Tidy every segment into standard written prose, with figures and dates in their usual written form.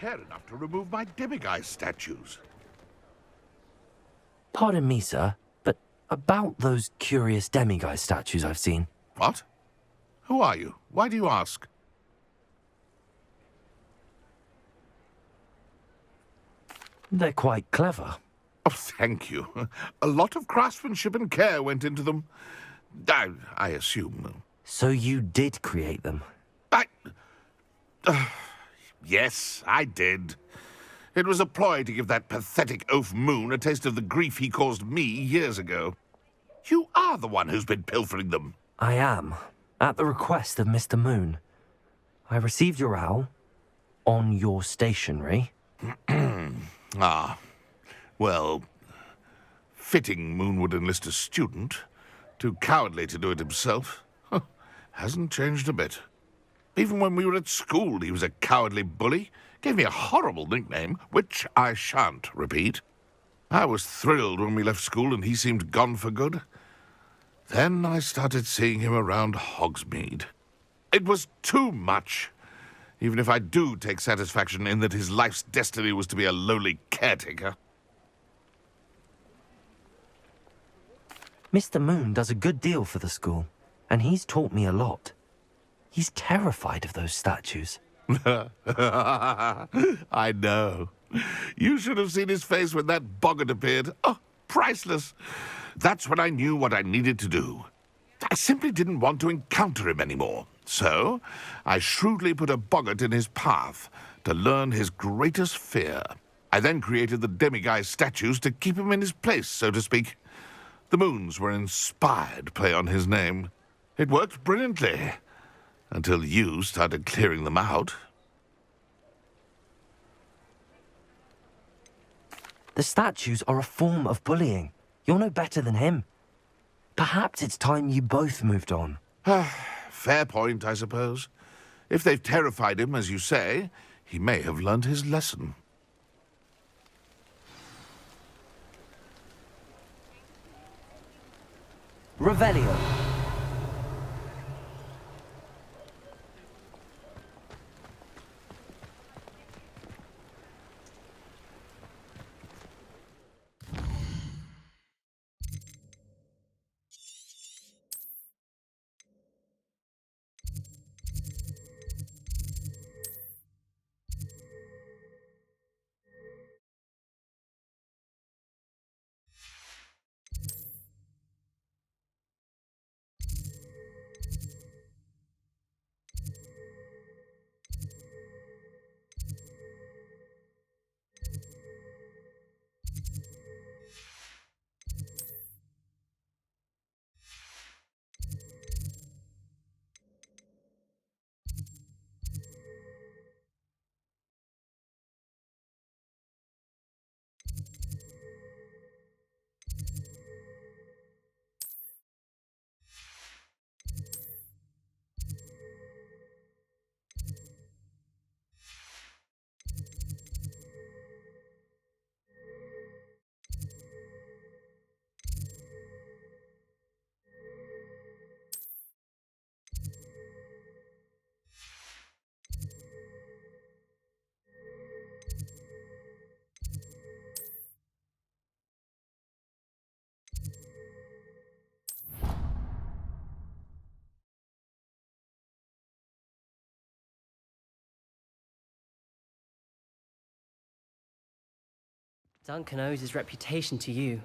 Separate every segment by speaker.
Speaker 1: care enough to remove my demiguise statues.
Speaker 2: Pardon me, sir, but about those curious demiguise statues I've seen.
Speaker 1: What? Who are you? Why do you ask?
Speaker 2: They're quite clever.
Speaker 1: Oh, thank you. A lot of craftsmanship and care went into them. I assume.
Speaker 2: So you did create them?
Speaker 1: Yes, I did. It was a ploy to give that pathetic oaf Moon a taste of the grief he caused me years ago. You are the one who's been pilfering them.
Speaker 2: I am, at the request of Mr. Moon. I received your owl on your stationery.
Speaker 1: Ah, well, fitting Moon would enlist a student. Too cowardly to do it himself. Hasn't changed a bit. Even when we were at school, he was a cowardly bully. Gave me a horrible nickname, which I shan't repeat. I was thrilled when we left school and he seemed gone for good. Then I started seeing him around Hogsmeade. It was too much. Even if I do take satisfaction in that his life's destiny was to be a lowly caretaker.
Speaker 2: Mr. Moon does a good deal for the school, and he's taught me a lot. He's terrified of those statues.
Speaker 1: I know. You should have seen his face when that boggart appeared. Oh, priceless. That's when I knew what I needed to do. I simply didn't want to encounter him anymore. So, I shrewdly put a boggart in his path to learn his greatest fear. I then created the demiguise statues to keep him in his place, so to speak. The moons were inspired play on his name. It worked brilliantly. Until you started clearing them out.
Speaker 2: The statues are a form of bullying. You're no better than him. Perhaps it's time you both moved on.
Speaker 1: Fair point, I suppose. If they've terrified him, as you say, he may have learned his lesson.
Speaker 2: Revelio.
Speaker 3: Duncan owes his reputation to you.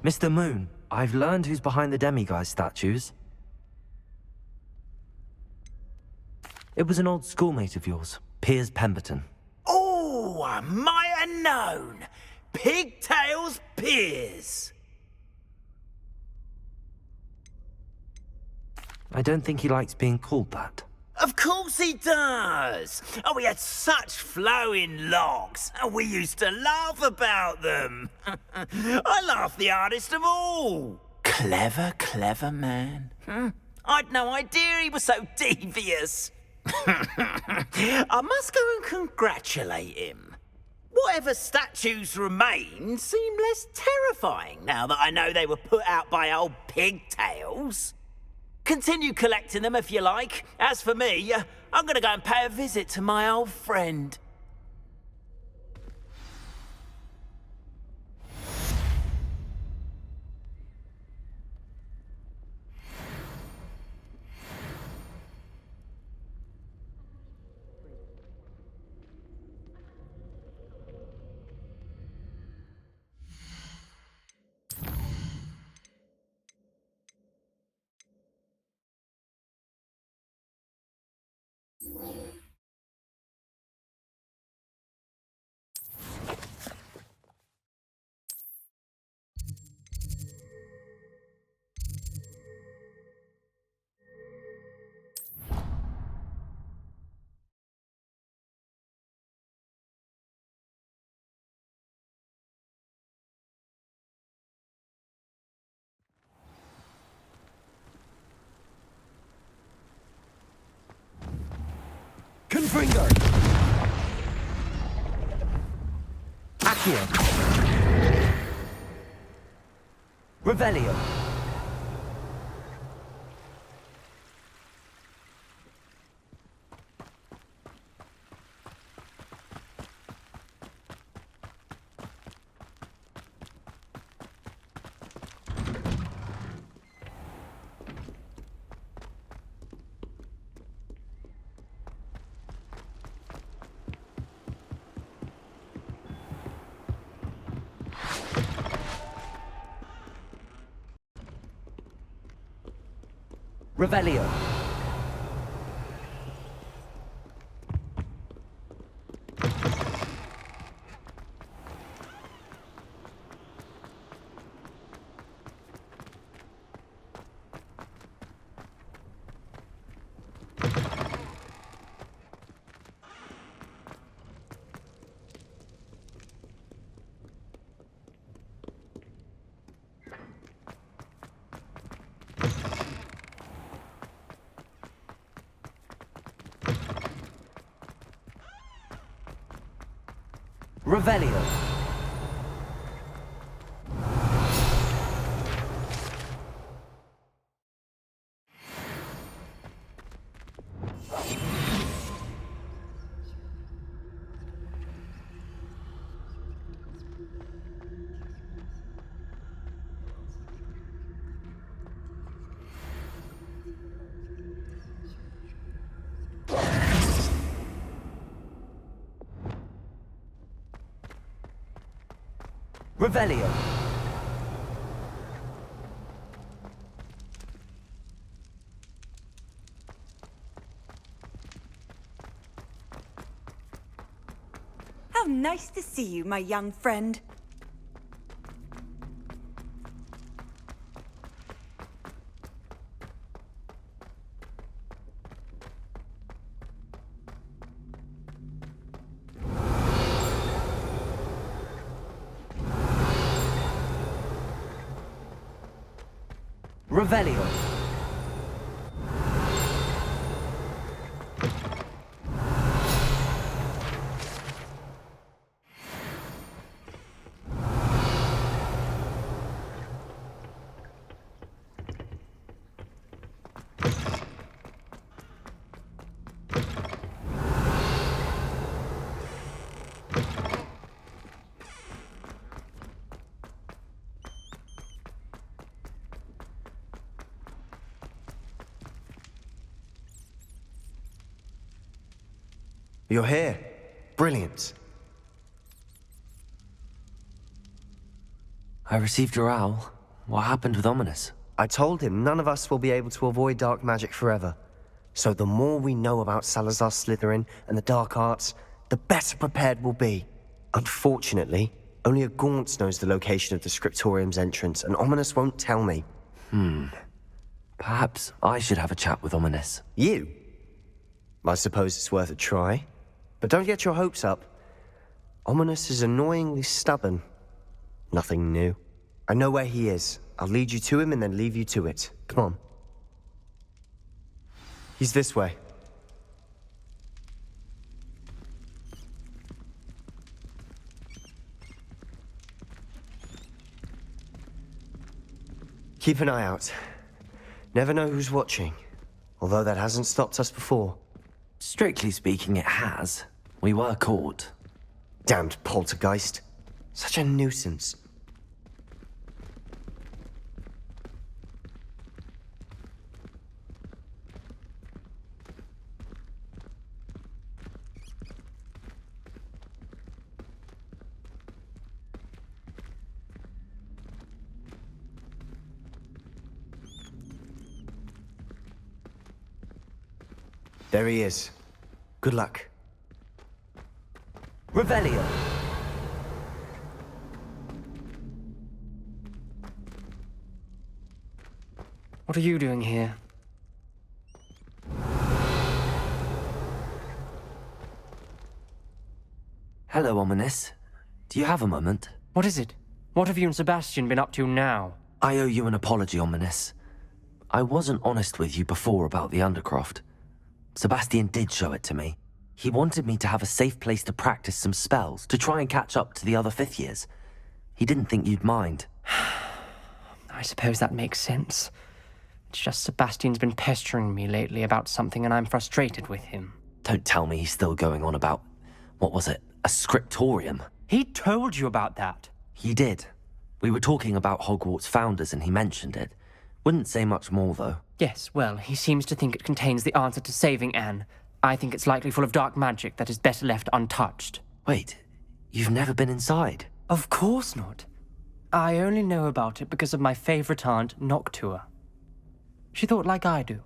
Speaker 2: Mr. Moon, I've learned who's behind the demiguise statues. It was an old schoolmate of yours, Piers Pemberton.
Speaker 4: Oh, I might have known. Pigtails Piers.
Speaker 2: I don't think he likes being called that.
Speaker 4: Of course he does. Oh, he had such flowing locks, and we used to laugh about them. I laughed the hardest of all. Clever, clever man. I'd no idea he was so devious. I must go and congratulate him. Whatever statues remain seem less terrifying now that I know they were put out by old pigtails. Continue collecting them if you like. As for me, I'm gonna go and pay a visit to my old friend.
Speaker 2: Confringo! Accio! Revelio! Revelio. Revelio. Revelio.
Speaker 5: How nice to see you, my young friend.
Speaker 2: Revelio.
Speaker 6: You're here. Brilliant.
Speaker 2: I received your owl. What happened with Ominous?
Speaker 6: I told him none of us will be able to avoid dark magic forever. So the more we know about Salazar Slytherin and the dark arts, the better prepared we'll be. Unfortunately, only a Gaunt knows the location of the Scriptorium's entrance, and Ominous won't tell me.
Speaker 2: Perhaps I should have a chat with Ominous.
Speaker 6: You? I suppose it's worth a try. But don't get your hopes up. Ominous is annoyingly stubborn. Nothing new. I know where he is. I'll lead you to him and then leave you to it. Come on. He's this way. Keep an eye out. Never know who's watching. Although that hasn't stopped us before.
Speaker 2: Strictly speaking, it has. We were caught.
Speaker 6: Damned poltergeist. Such a nuisance. There he is. Good luck.
Speaker 2: Revelio.
Speaker 3: What are you doing here?
Speaker 2: Hello, Ominous. Do you have a moment?
Speaker 3: What is it? What have you and Sebastian been up to now?
Speaker 2: I owe you an apology, Ominous. I wasn't honest with you before about the Undercroft. Sebastian did show it to me. He wanted me to have a safe place to practice some spells, to try and catch up to the other fifth years. He didn't think you'd mind.
Speaker 3: I suppose that makes sense. It's just Sebastian's been pestering me lately about something and I'm frustrated with him.
Speaker 2: Don't tell me he's still going on about, what was it, a scriptorium?
Speaker 3: He told you about that.
Speaker 2: He did. We were talking about Hogwarts founders and he mentioned it. Wouldn't say much more, though.
Speaker 3: Yes, well, he seems to think it contains the answer to saving Anne. I think it's likely full of dark magic that is better left untouched.
Speaker 2: Wait, you've never been inside?
Speaker 3: Of course not. I only know about it because of my favorite aunt, Noctua. She thought like I do.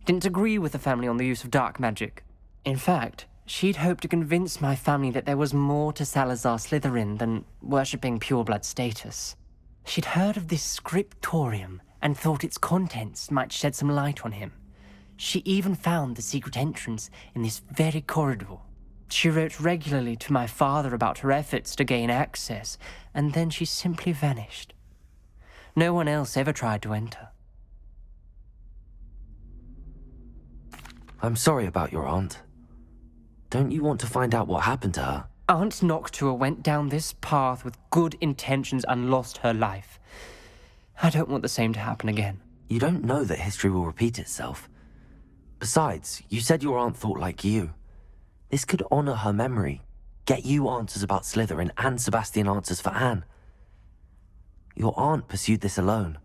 Speaker 3: Didn't agree with the family on the use of dark magic. In fact, she'd hoped to convince my family that there was more to Salazar Slytherin than worshipping pureblood status. She'd heard of this scriptorium and thought its contents might shed some light on him. She even found the secret entrance in this very corridor. She wrote regularly to my father about her efforts to gain access, and then she simply vanished. No one else ever tried to enter.
Speaker 2: I'm sorry about your aunt. Don't you want to find out what happened to her?
Speaker 3: Aunt Noctua went down this path with good intentions and lost her life. I don't want the same to happen again.
Speaker 2: You don't know that history will repeat itself. Besides, you said your aunt thought like you. This could honor her memory, get you answers about Slytherin and Sebastian answers for Anne. Your aunt pursued this alone.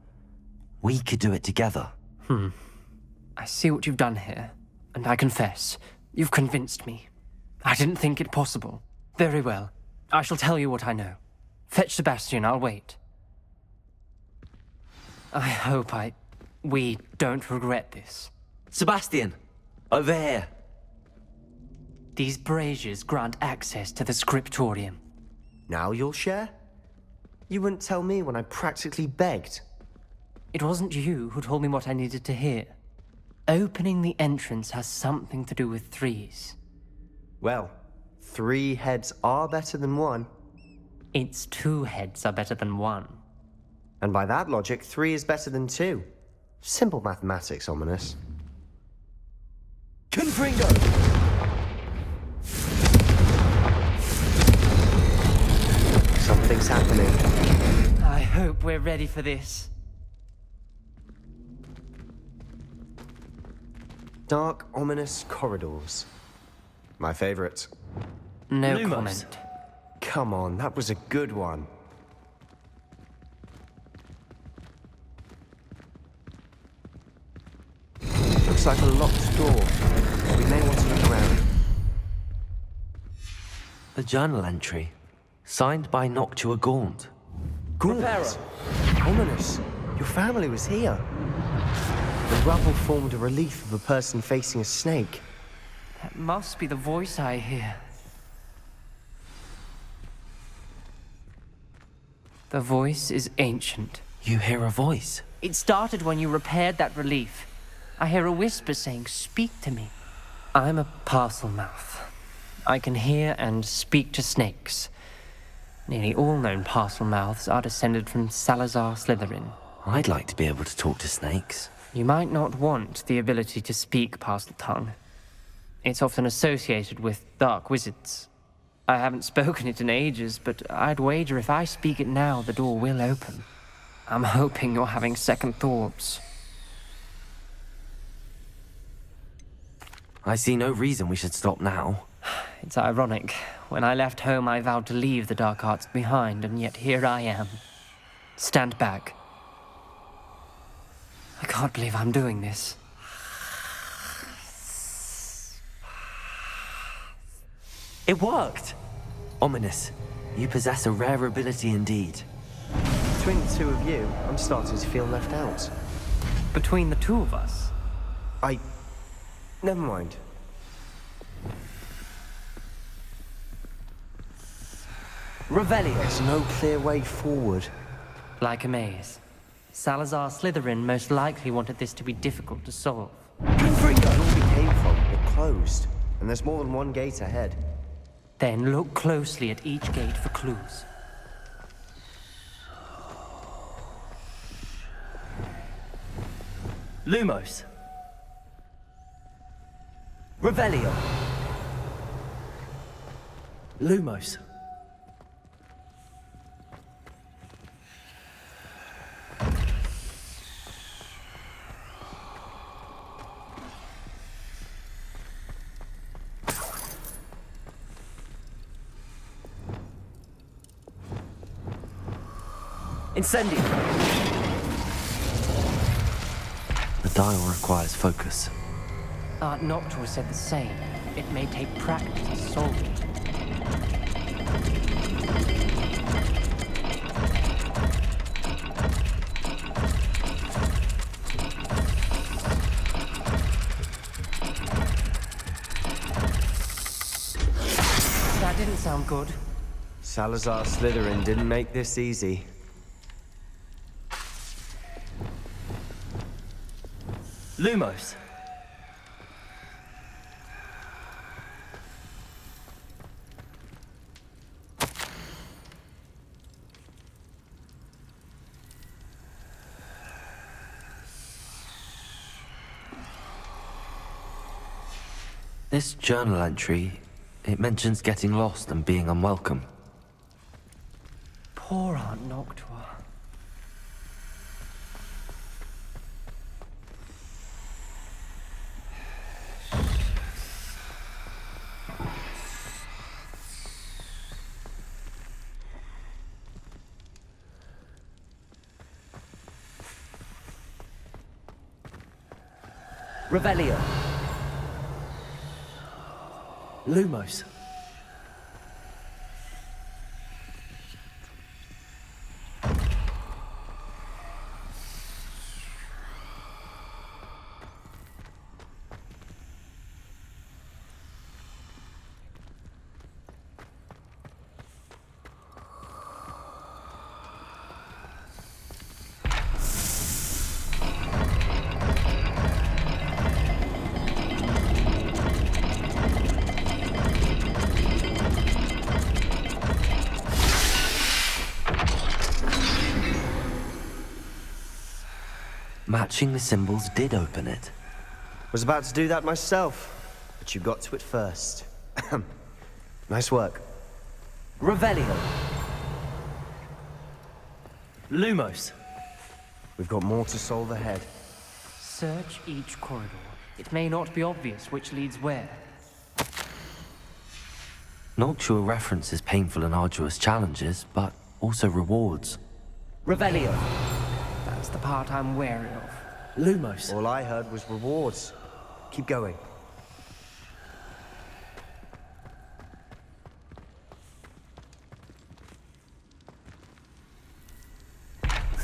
Speaker 2: We could do it together.
Speaker 3: I see what you've done here, and I confess, you've convinced me. I didn't think it possible. Very well. I shall tell you what I know. Fetch Sebastian, I'll wait. I hope we don't regret this.
Speaker 2: Sebastian! Over here!
Speaker 3: These braziers grant access to the scriptorium.
Speaker 6: Now you'll share? You wouldn't tell me when I practically begged.
Speaker 3: It wasn't you who told me what I needed to hear. Opening the entrance has something to do with threes.
Speaker 6: Well, 3 heads are better than 1.
Speaker 3: Its 2 heads are better than 1.
Speaker 6: And by that logic, 3 is better than 2. Simple mathematics, Ominous.
Speaker 2: Confringo!
Speaker 6: Something's happening.
Speaker 3: I hope we're ready for this.
Speaker 6: Dark, ominous corridors. My favorite.
Speaker 3: No
Speaker 2: Lumos.
Speaker 3: comment.
Speaker 6: Come on, that was a good one. Looks like a locked door. We may want to look around.
Speaker 2: A journal entry, signed by Noctua Gaunt.
Speaker 6: Gaunt! Ominous! Your family was here. The rubble formed a relief of a person facing a snake.
Speaker 3: That must be the voice I hear. The voice is ancient.
Speaker 2: You hear a voice.
Speaker 3: It started when you repaired that relief. I hear a whisper saying, "Speak to me." I'm a parcel mouth. I can hear and speak to snakes. Nearly all known parcel mouths are descended from Salazar Slytherin.
Speaker 2: I'd like to be able to talk to snakes.
Speaker 3: You might not want the ability to speak parcel tongue. It's often associated with dark wizards. I haven't spoken it in ages, but I'd wager if I speak it now, the door will open. I'm hoping you're having second thoughts.
Speaker 2: I see no reason we should stop now.
Speaker 3: It's ironic. When I left home, I vowed to leave the dark arts behind, and yet here I am. Stand back. I can't believe I'm doing this.
Speaker 2: It worked! Ominous. You possess a rare ability indeed.
Speaker 6: Between the two of you, I'm starting to feel left out.
Speaker 3: Between the two of us?
Speaker 6: Never mind.
Speaker 2: Revelio.
Speaker 6: There's no clear way forward.
Speaker 3: Like a maze. Salazar Slytherin most likely wanted this to be difficult to solve.
Speaker 6: Where we came from, it closed. And there's more than one gate ahead.
Speaker 3: Then look closely at each gate for clues.
Speaker 2: Lumos. Revelio. Lumos. Incendio. The dial requires focus.
Speaker 3: Aunt Noctua said the same. It may take practice to solve it. That didn't sound good.
Speaker 6: Salazar Slytherin didn't make this easy.
Speaker 2: Lumos. This journal entry, it mentions getting lost and being unwelcome.
Speaker 3: Poor Aunt Noctua.
Speaker 2: Revelio. Lumos. Matching the symbols did open it.
Speaker 6: Was about to do that myself, but you got to it first. Nice work.
Speaker 2: Revelio. Lumos.
Speaker 6: We've got more to solve ahead.
Speaker 3: Search each corridor. It may not be obvious which leads where.
Speaker 2: Noctua references painful and arduous challenges, but also rewards. Revelio.
Speaker 3: That's the part I'm wary of.
Speaker 2: Lumos.
Speaker 6: All I heard was rewards. Keep going.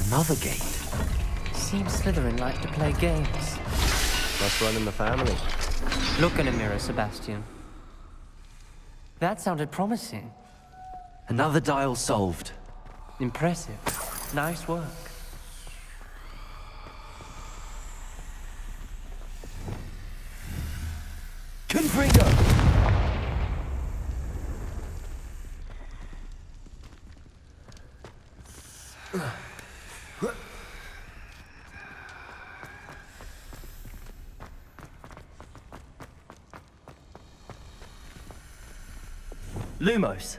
Speaker 2: Another gate.
Speaker 3: Seems Slytherin like to play games.
Speaker 6: Must run in the family.
Speaker 3: Look in a mirror, Sebastian. That sounded promising.
Speaker 2: Another dial solved.
Speaker 3: Impressive. Nice work.
Speaker 2: Confringo! Lumos.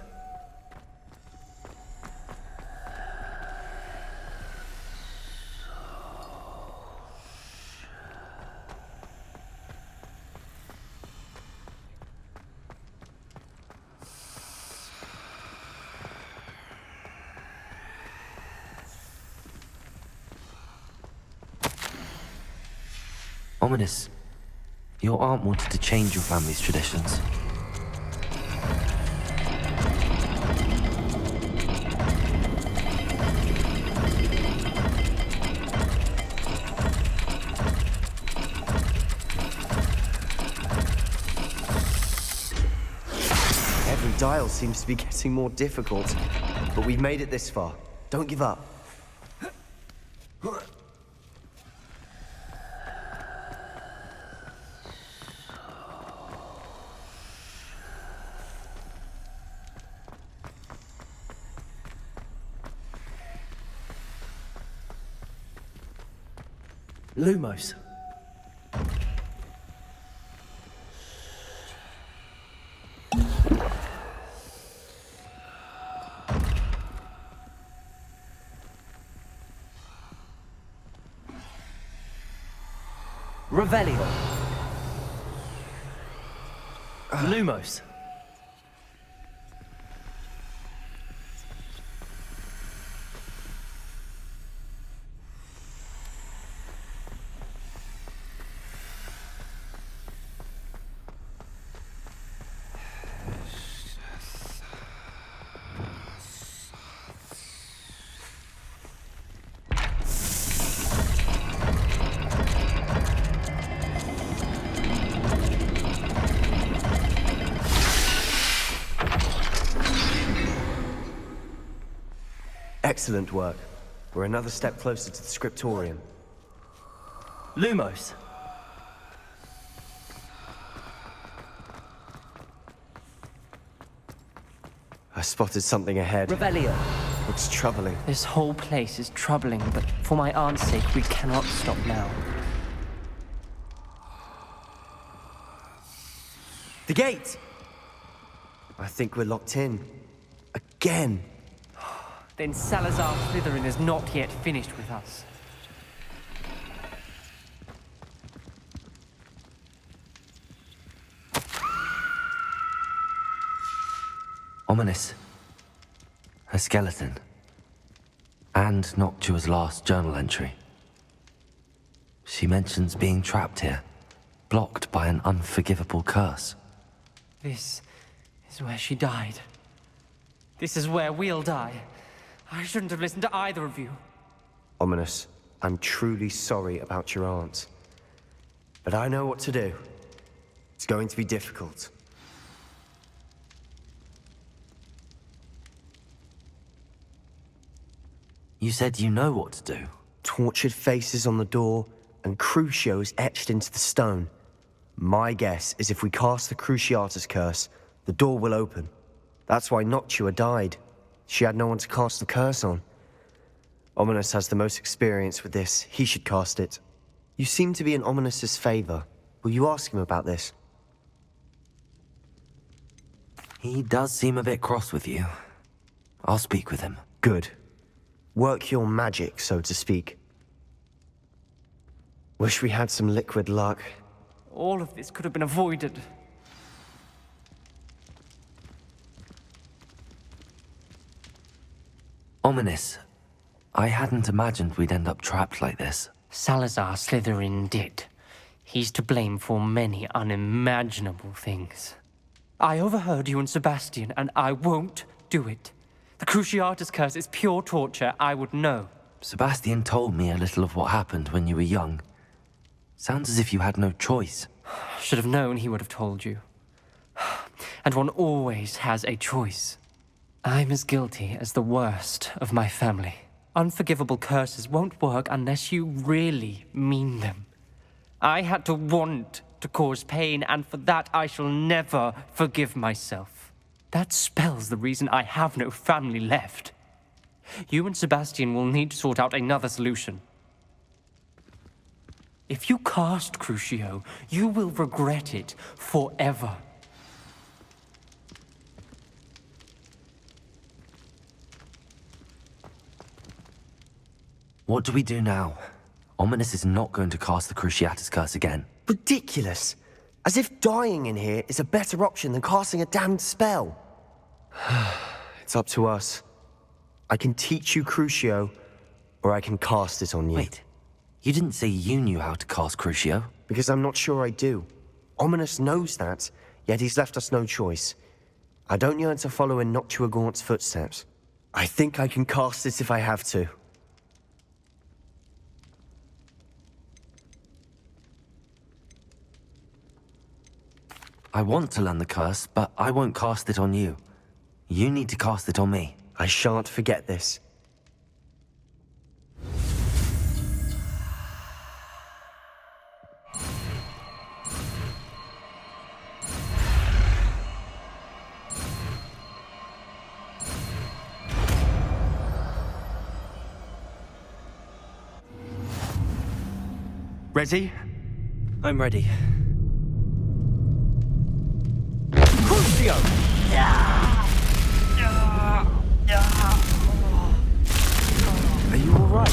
Speaker 2: Ominous, your aunt wanted to change your family's traditions.
Speaker 6: Every dial seems to be getting more difficult, but we've made it this far. Don't give up.
Speaker 2: Lumos.
Speaker 3: Revelio. Lumos.
Speaker 6: Excellent work. We're another step closer to the scriptorium.
Speaker 3: Lumos.
Speaker 6: I spotted something ahead.
Speaker 3: Revelio.
Speaker 6: It's troubling.
Speaker 3: This whole place is troubling, but for my aunt's sake, we cannot stop now.
Speaker 6: The gate! I think we're locked in. Again.
Speaker 3: Then Salazar Slytherin is not yet finished with us.
Speaker 2: Ominous. A skeleton. And Noctua's last journal entry. She mentions being trapped here, blocked by an unforgivable curse.
Speaker 3: This is where she died. This is where we'll die. I shouldn't have listened to either of you.
Speaker 6: Ominous, I'm truly sorry about your aunt. But I know what to do. It's going to be difficult.
Speaker 2: You said you know what to do.
Speaker 6: Tortured faces on the door and Crucios etched into the stone. My guess is if we cast the Cruciatus curse, the door will open. That's why Noctua died. She had no one to cast the curse on. Ominous has the most experience with this. He should cast it. You seem to be in Ominous's favor. Will you ask him about this?
Speaker 2: He does seem a bit cross with you. I'll speak with him.
Speaker 6: Good. Work your magic, so to speak. Wish we had some liquid luck.
Speaker 3: All of this could have been avoided.
Speaker 2: Ominous. I hadn't imagined we'd end up trapped like this.
Speaker 3: Salazar Slytherin did. He's to blame for many unimaginable things. I overheard you and Sebastian, and I won't do it. The Cruciatus curse is pure torture, I would know.
Speaker 2: Sebastian told me a little of what happened when you were young. Sounds as if you had no choice.
Speaker 3: Should have known he would have told you. And one always has a choice. I'm as guilty as the worst of my family. Unforgivable curses won't work unless you really mean them. I had to want to cause pain, and for that I shall never forgive myself. That spells the reason I have no family left. You and Sebastian will need to sort out another solution. If you cast Crucio, you will regret it forever.
Speaker 2: What do we do now? Ominous is not going to cast the Cruciatus curse again.
Speaker 6: Ridiculous! As if dying in here is a better option than casting a damned spell. It's up to us. I can teach you Crucio, or I can cast it on you.
Speaker 2: Wait, you didn't say you knew how to cast Crucio.
Speaker 6: because I'm not sure I do. Ominous knows that, yet he's left us no choice. I don't yearn to follow in Noctua footsteps. I think I can cast it if I have to.
Speaker 2: I want to learn the curse, but I won't cast it on you. You need to cast it on me.
Speaker 6: I shan't forget this.
Speaker 3: Ready?
Speaker 2: I'm ready.
Speaker 3: Crucio!
Speaker 2: Are you alright?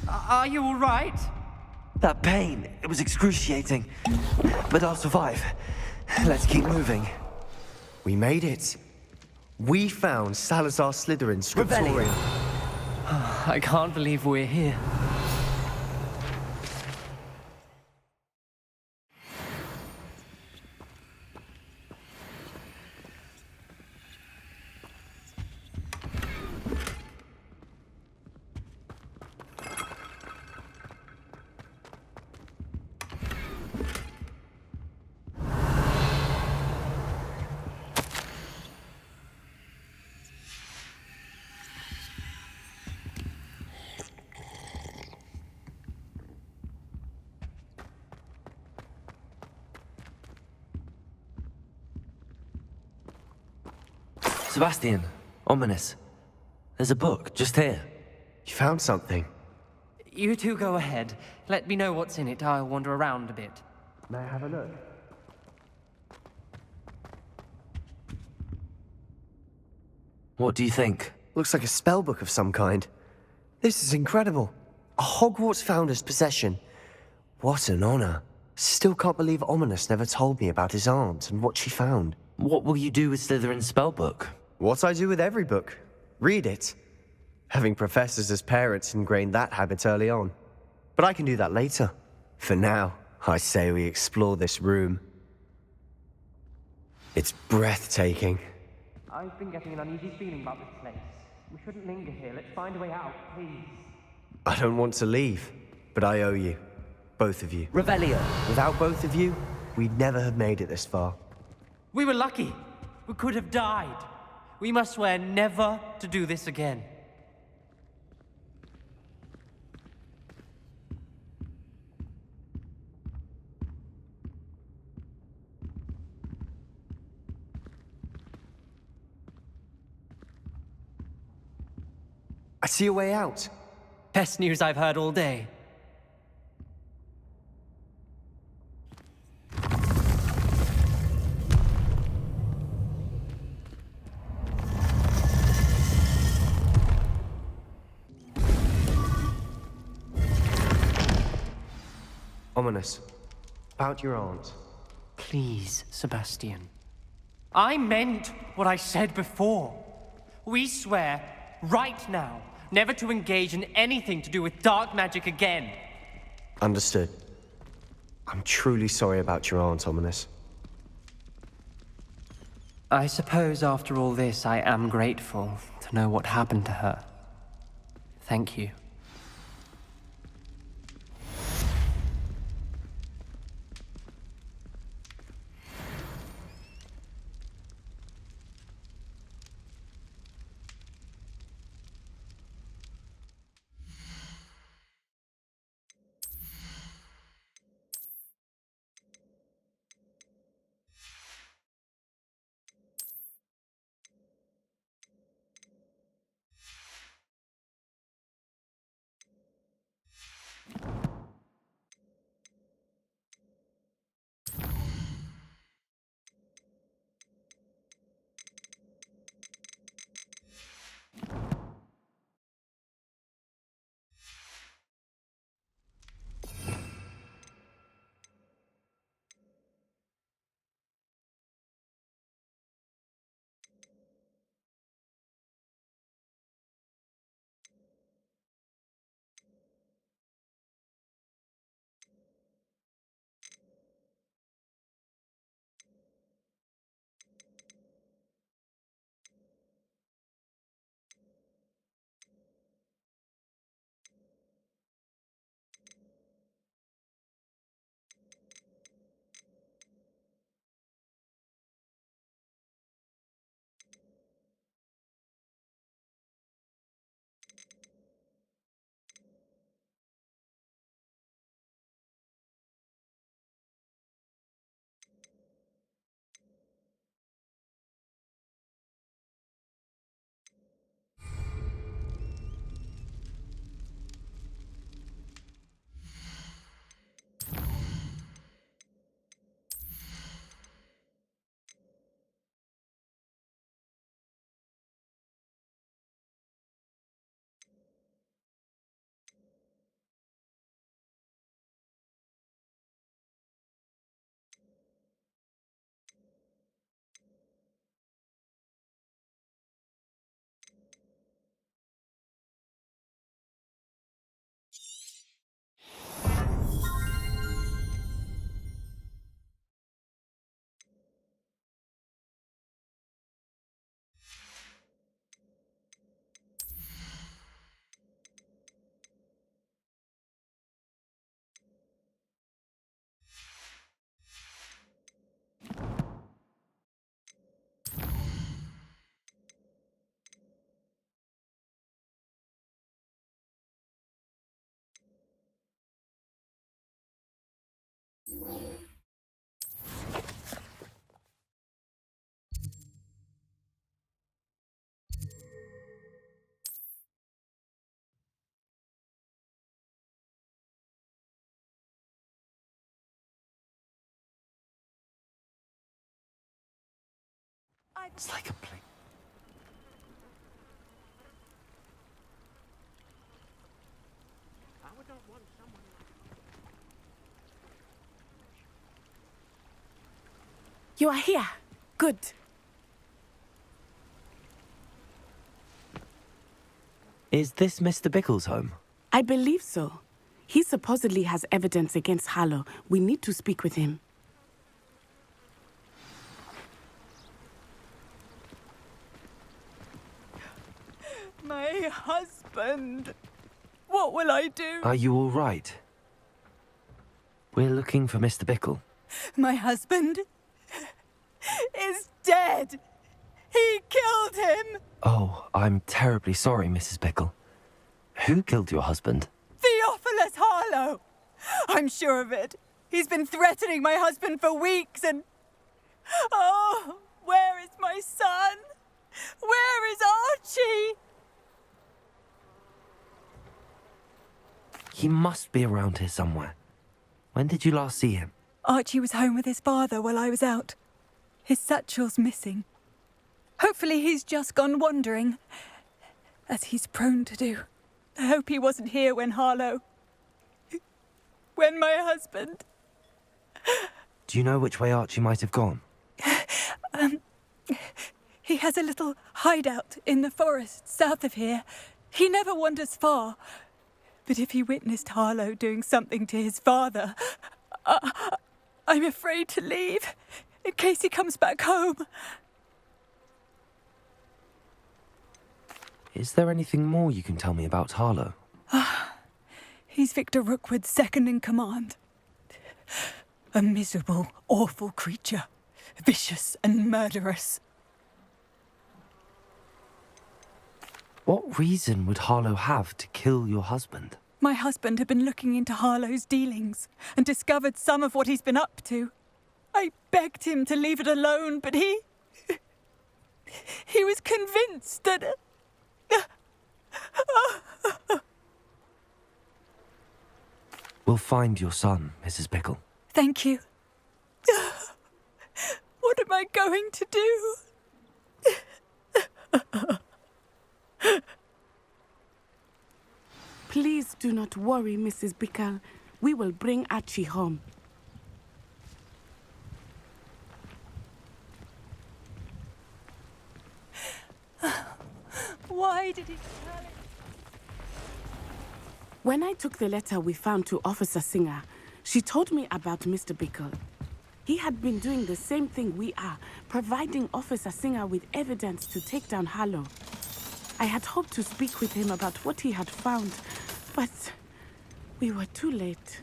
Speaker 3: Are you all right?
Speaker 2: That pain, it was excruciating. But I'll survive. Let's keep moving.
Speaker 6: We made it. We found Salazar Slytherin's scriptorium.
Speaker 3: I can't believe we're here.
Speaker 2: Sebastian, ominous. There's a book just here.
Speaker 6: You found something.
Speaker 3: You two go ahead. Let me know what's in it. I'll wander around a bit.
Speaker 6: May I have a look?
Speaker 2: What do you think?
Speaker 6: Looks like a spellbook of some kind. This is incredible. A Hogwarts founder's possession. What an honor. Still can't believe Ominous never told me about his aunt and what she found.
Speaker 2: What will you do with Slytherin's spellbook?
Speaker 6: What I do with every book. Read it. Having professors as parents ingrained that habit early on. But I can do that later. For now, I say we explore this room. It's breathtaking.
Speaker 3: I've been getting an uneasy feeling about this place. We shouldn't linger here. Let's find a way out, please.
Speaker 6: I don't want to leave, but I owe you. Both of you.
Speaker 2: Revelio.
Speaker 6: Without both of you, we'd never have made it this far.
Speaker 3: We were lucky. We could have died. We must swear never to do this again.
Speaker 6: I see a way out.
Speaker 3: Best news I've heard all day.
Speaker 6: Ominous. About your aunt.
Speaker 3: Please, Sebastian. I meant what I said before. We swear, right now, never to engage in anything to do with dark magic again.
Speaker 6: Understood. I'm truly sorry about your aunt, Ominous.
Speaker 3: I suppose after all this, I am grateful to know what happened to her. Thank you.
Speaker 2: It's like a play.
Speaker 7: You are here. Good.
Speaker 2: Is this Mr. Bickle's home?
Speaker 7: I believe so. He supposedly has evidence against Harlow. We need to speak with him.
Speaker 5: My husband. What will I do?
Speaker 2: Are you all right? We're looking for Mr. Bickle.
Speaker 5: My husband is dead. He killed him.
Speaker 2: Oh, I'm terribly sorry, Mrs. Bickle. Who killed your husband?
Speaker 5: Theophilus Harlow. I'm sure of it. He's been threatening my husband for weeks and... Oh, where is my son? Where is Archie?
Speaker 2: He must be around here somewhere. When did you last see him?
Speaker 5: Archie was home with his father while I was out. His satchel's missing. Hopefully he's just gone wandering, as he's prone to do. I hope he wasn't here when Harlow... when my husband...
Speaker 2: Do you know which way Archie might have gone?
Speaker 5: He has a little hideout in the forest south of here. He never wanders far. But if he witnessed Harlow doing something to his father, I'm afraid to leave, in case he comes back home.
Speaker 2: Is there anything more you can tell me about Harlow?
Speaker 5: He's Victor Rookwood's second in command. A miserable, awful creature. Vicious and murderous.
Speaker 2: What reason would Harlow have to kill your husband?
Speaker 5: My husband had been looking into Harlow's dealings and discovered some of what he's been up to. I begged him to leave it alone, but he was convinced that...
Speaker 2: We'll find your son, Mrs. Bickle.
Speaker 5: Thank you. What am I going to do?
Speaker 7: Please do not worry, Mrs. Bickle. We will bring Archie home.
Speaker 5: Why did he tell it?
Speaker 7: When I took the letter we found to Officer Singer, she told me about Mr. Bickle. He had been doing the same thing we are, providing Officer Singer with evidence to take down Harlow. I had hoped to speak with him about what he had found, but we were too late.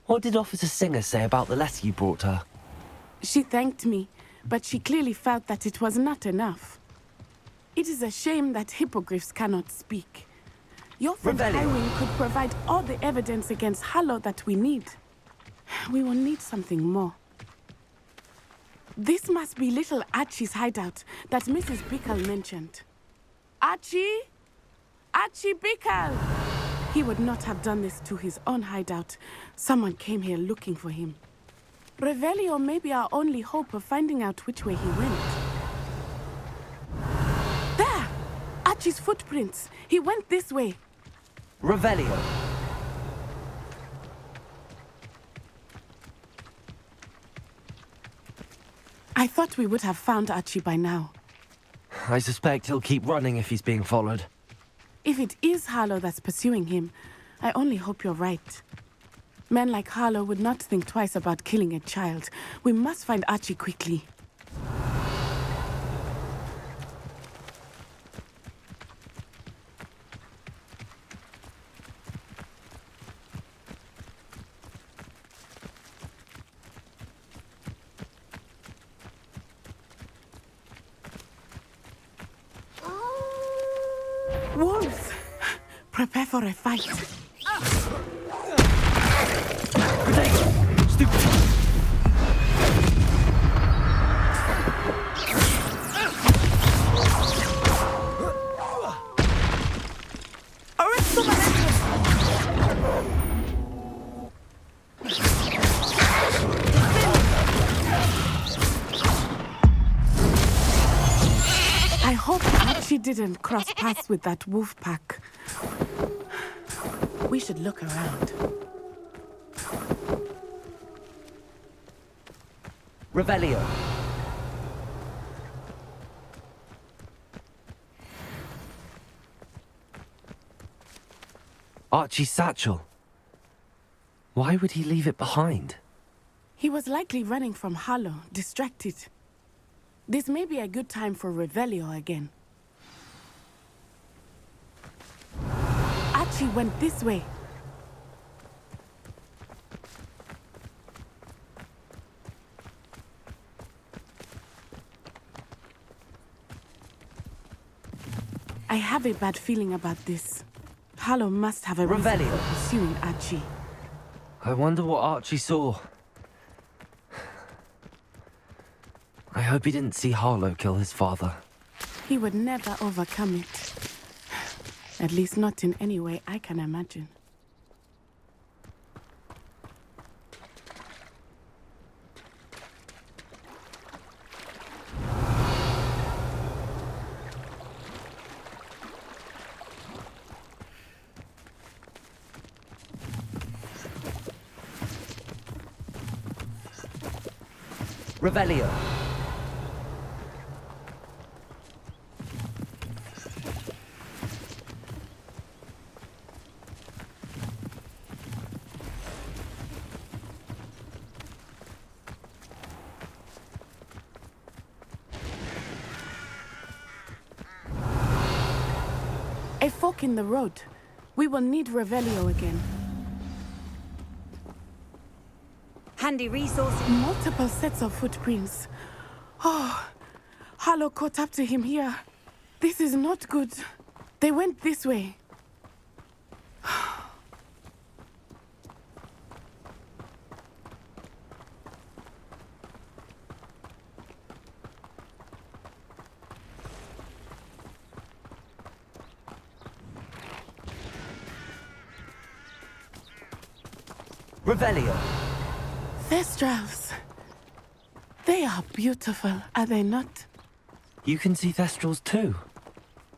Speaker 2: What did Officer Singer say about the letter you brought her?
Speaker 7: She thanked me, but she clearly felt that it was not enough. It is a shame that hippogriffs cannot speak. Your friend Irene could provide all the evidence against Harlow that we need. We will need something more. This must be little Archie's hideout that Mrs. Bickle mentioned. Archie? Archie Bickle! He would not have done this to his own hideout. Someone came here looking for him. Revelio may be our only hope of finding out which way he went. There! Archie's footprints. He went this way.
Speaker 2: Revelio.
Speaker 7: I thought we would have found Archie by now.
Speaker 2: I suspect he'll keep running if he's being followed.
Speaker 7: If it is Harlow that's pursuing him, I only hope you're right. Men like Harlow would not think twice about killing a child. We must find Archie quickly. Wolves! Prepare for a fight.
Speaker 3: Stupid!
Speaker 7: I hope Archie didn't cross paths with that wolf pack. We should look around.
Speaker 2: Revelio. Archie's satchel. Why would he leave it behind?
Speaker 7: He was likely running from Harlow, distracted. This may be a good time for Revelio again. Archie went this way. I have a bad feeling about this. Harlow must have a reason for
Speaker 2: Revelio.
Speaker 7: pursuing Archie.
Speaker 2: I wonder what Archie saw. I hope he didn't see Harlow kill his father.
Speaker 7: He would never overcome it. At least not in any way I can imagine.
Speaker 2: Revelio.
Speaker 7: A fork in the road. We will need Revelio again.
Speaker 5: Handy resource.
Speaker 7: Multiple sets of footprints. Oh, Harlow caught up to him here. This is not good. They went this way.
Speaker 2: Revelio.
Speaker 7: Thestrals. They are beautiful, are they not?
Speaker 2: You can see Thestrals too.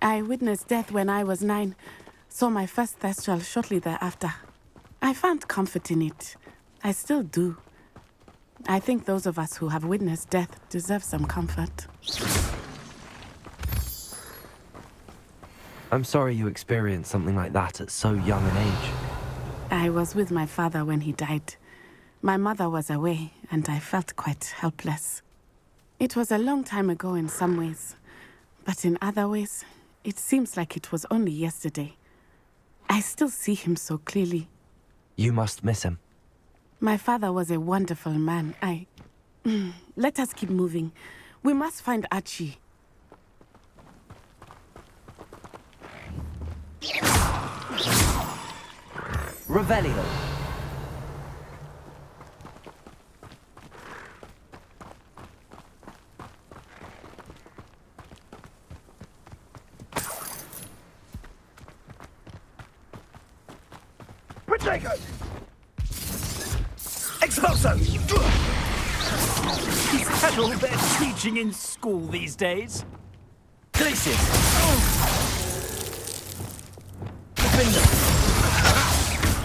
Speaker 7: I witnessed death when I was 9. Saw my first Thestral shortly thereafter. I found comfort in it. I still do. I think those of us who have witnessed death deserve some comfort.
Speaker 2: I'm sorry you experienced something like that at so young an age.
Speaker 7: I was with my father when he died. My mother was away, and I felt quite helpless. It was a long time ago in some ways, but in other ways, it seems like it was only yesterday. I still see him so clearly.
Speaker 2: You must miss him.
Speaker 7: My father was a wonderful man. Let us keep moving. We must find Archie.
Speaker 2: Revelio.
Speaker 4: Protego! Expulso! Is that all they're teaching in school these days?
Speaker 3: Glacius!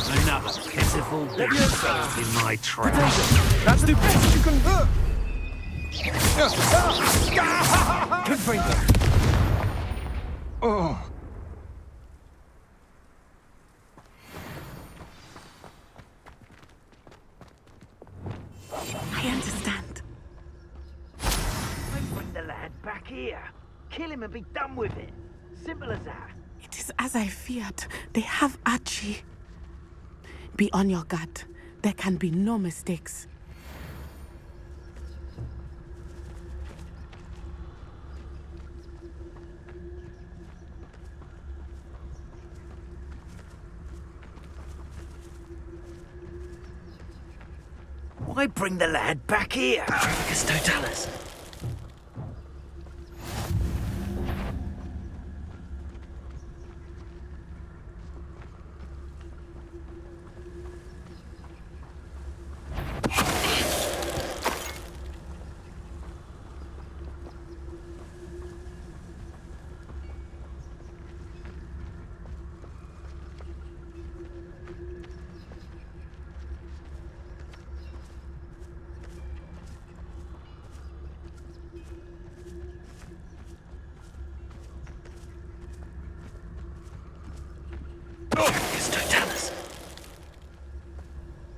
Speaker 4: Another pitiful bastard in my trap.
Speaker 3: That's the best you can do! Confringo!
Speaker 1: Oh.
Speaker 7: I understand.
Speaker 4: Bring the lad back here. Kill him and be done with it. Simple as that.
Speaker 7: It is as I feared. They have Archie. Be on your guard. There can be no mistakes.
Speaker 4: Why bring the lad back here?
Speaker 2: Totalis. Totalis.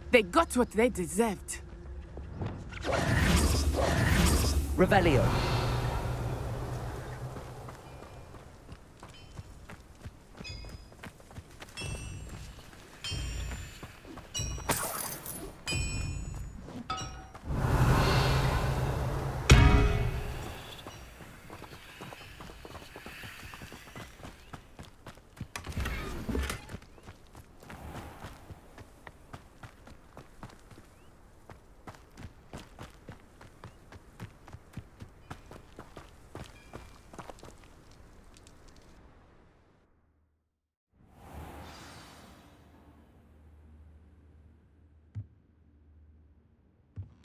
Speaker 7: They got what they deserved.
Speaker 2: Revelio.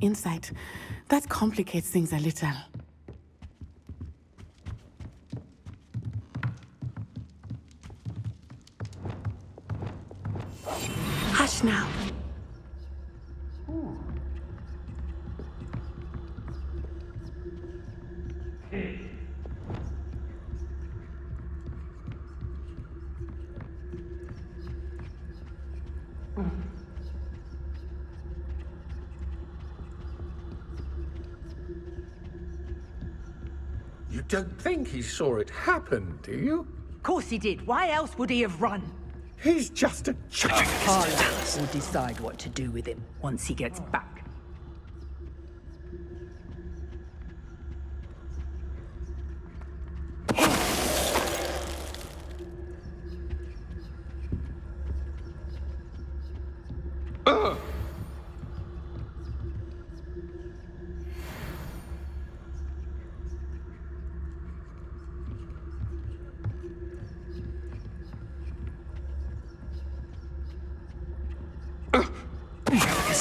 Speaker 7: Insight. That complicates things a little. Hush now.
Speaker 8: You don't think he saw it happen, do you?
Speaker 9: Of course he did. Why else would he have run?
Speaker 8: He's just a child.
Speaker 9: Carla will decide what to do with him once he gets back.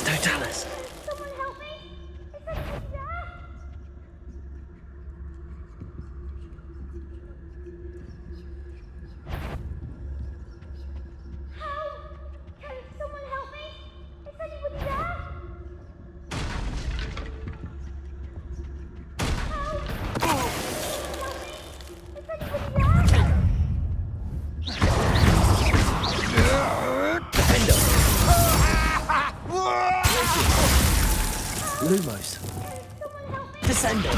Speaker 2: Totalis.
Speaker 10: Someone help me! Is anyone there? Help! Can someone help me? Is anybody there? Help! Someone help me! Is anybody
Speaker 2: Lumos.
Speaker 9: Descendant.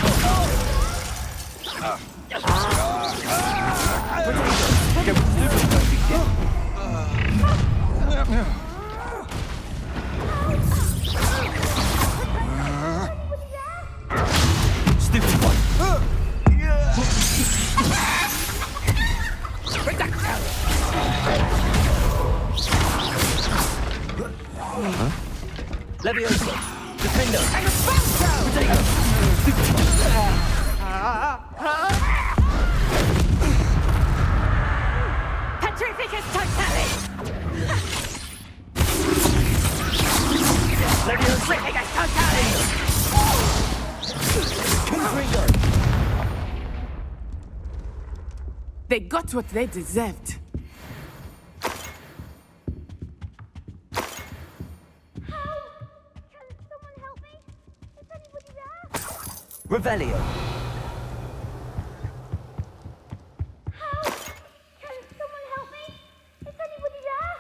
Speaker 2: Stupid one.
Speaker 9: Leviosa. Defender.
Speaker 10: Petrificus totalis!
Speaker 9: Leviosa.
Speaker 10: Petrificus totalis!
Speaker 7: They got what they deserved.
Speaker 2: Revelio.
Speaker 10: Help! Can someone help me? Is anybody there?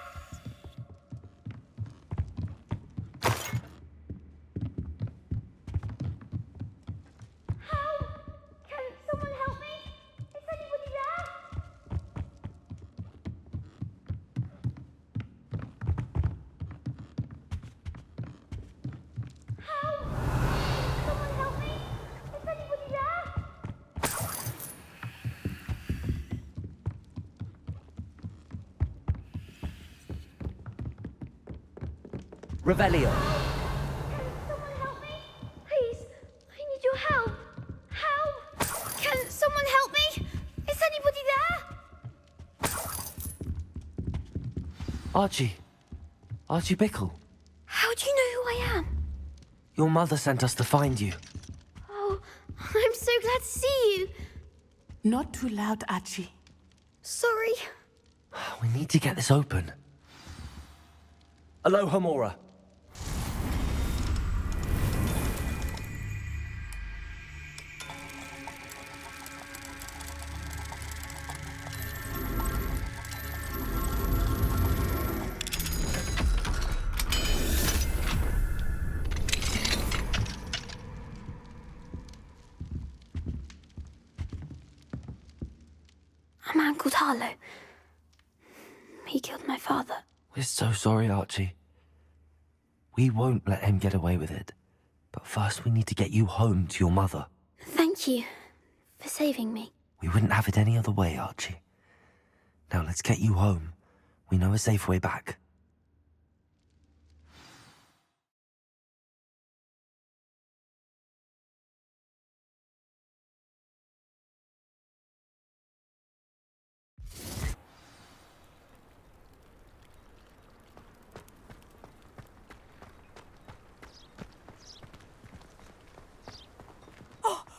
Speaker 10: Help! Can someone help me? Is anybody there? Help! Someone help me? Is anybody there?
Speaker 2: Revelio.
Speaker 10: Can someone
Speaker 2: Archie. Archie Bickle.
Speaker 10: How do you know who I am?
Speaker 2: Your mother sent us to find you.
Speaker 10: Oh, I'm so glad to see you.
Speaker 7: Not too loud, Archie.
Speaker 10: Sorry.
Speaker 2: We need to get this open. Aloha, Mora.
Speaker 10: A man called Harlow. He killed my father.
Speaker 2: We're so sorry, Archie. We won't let him get away with it. But first we need to get you home to your mother.
Speaker 10: Thank you for saving me.
Speaker 2: We wouldn't have it any other way, Archie. Now let's get you home. We know a safe way back.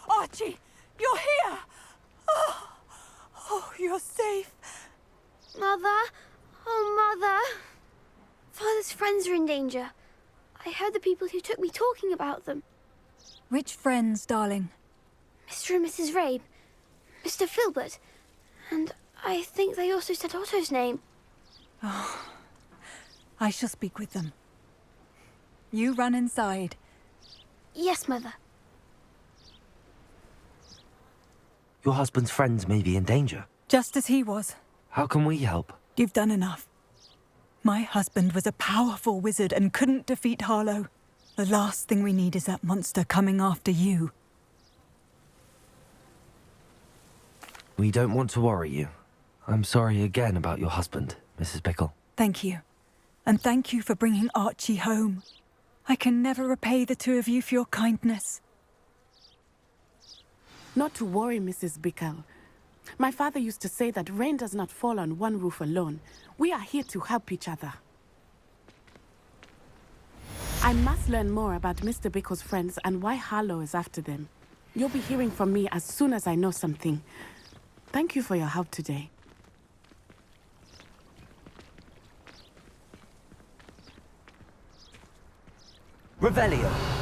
Speaker 5: Archie, you're here! Oh, you're safe.
Speaker 10: Mother? Oh, Mother. Father's friends are in danger. I heard the people who took me talking about them.
Speaker 5: Which friends, darling?
Speaker 10: Mr. and Mrs. Rabe, Mr. Filbert, and I think they also said Otto's name.
Speaker 5: Oh, I shall speak with them. You run inside.
Speaker 10: Yes, Mother.
Speaker 2: Your husband's friends may be in danger.
Speaker 5: Just as he was.
Speaker 2: How can we help?
Speaker 5: You've done enough. My husband was a powerful wizard and couldn't defeat Harlow. The last thing we need is that monster coming after you.
Speaker 2: We don't want to worry you. I'm sorry again about your husband, Mrs. Bickle.
Speaker 5: Thank you. And thank you for bringing Archie home. I can never repay the two of you for your kindness.
Speaker 7: Not to worry, Mrs. Bickle. My father used to say that rain does not fall on one roof alone. We are here to help each other. I must learn more about Mr. Bickle's friends and why Harlow is after them. You'll be hearing from me as soon as I know something. Thank you for your help today.
Speaker 2: Revelio.